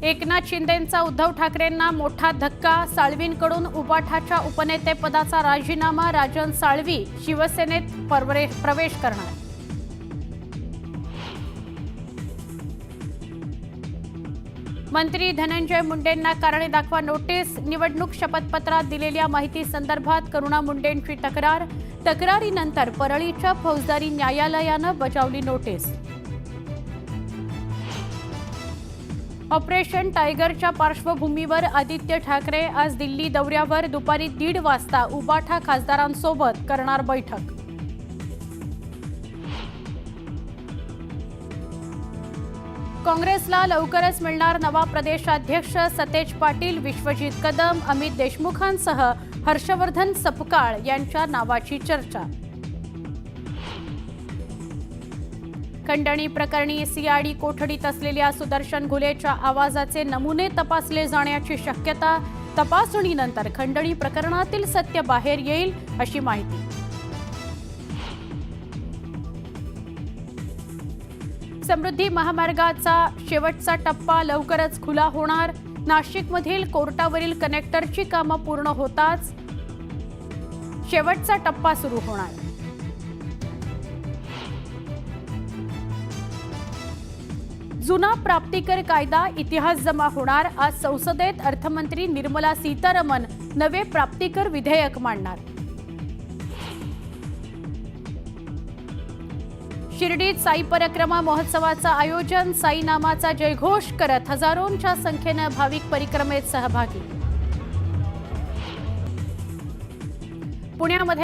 एकनाथ शिंदेंचा उद्धव ठाकरेंना मोठा धक्का। साळवींकडून उबाठाच्या उपनेतेपदाचा राजीनामा। राजन साळवी शिवसेनेत प्रवेश करणार। मंत्री धनंजय मुंडेंना कारणे दाखवा नोटीस। निवडणूक शपथपत्रात दिलेल्या माहिती संदर्भात करुणा मुंडेंची तक्रार। तक्रारीनंतर परळीच्या फौजदारी न्यायालयानं बजावली नोटीस। ऑपरेशन टायगरच्या पार्श्वभूमीवर आदित्य ठाकरे आज दिल्ली दौऱ्यावर। दुपारी 1:30 वाजता उबाठा खासदारांसोबत करणार बैठक। काँग्रेसला लवकरच मिळणार नवा प्रदेशाध्यक्ष। सतेज पाटील, विश्वजित कदम, अमित देशमुखांसह हर्षवर्धन सपकाळ यांच्या नावाची चर्चा। खंडणी प्रकरणी सीआयडी कोठडीत असलेल्या सुदर्शन घुलेच्या आवाजाचे नमुने तपासले जाण्याची शक्यता। तपासणीनंतर खंडणी प्रकरणातील सत्य बाहेर येईल अशी माहिती। समृद्धी महामार्गाचा शेवटचा टप्पा लवकरच खुला होणार। नाशिकमधील कोर्टावरील कनेक्टरची कामं पूर्ण होताच शेवटचा टप्पा सुरू होणार। जुना प्राप्तिकर कायदा इतिहास जमा होणार। आज संसदेत अर्थमंत्री निर्मला सीतारामन नवे प्राप्तिकर विधेयक मांडणार। शिर्डीत साई परिक्रमा महोत्सवाचं आयोजन। साई नामाचा जयघोष करत हजारोंच्या संख्येने भाविक परिक्रमेत सहभागी। पुण्यामध्ये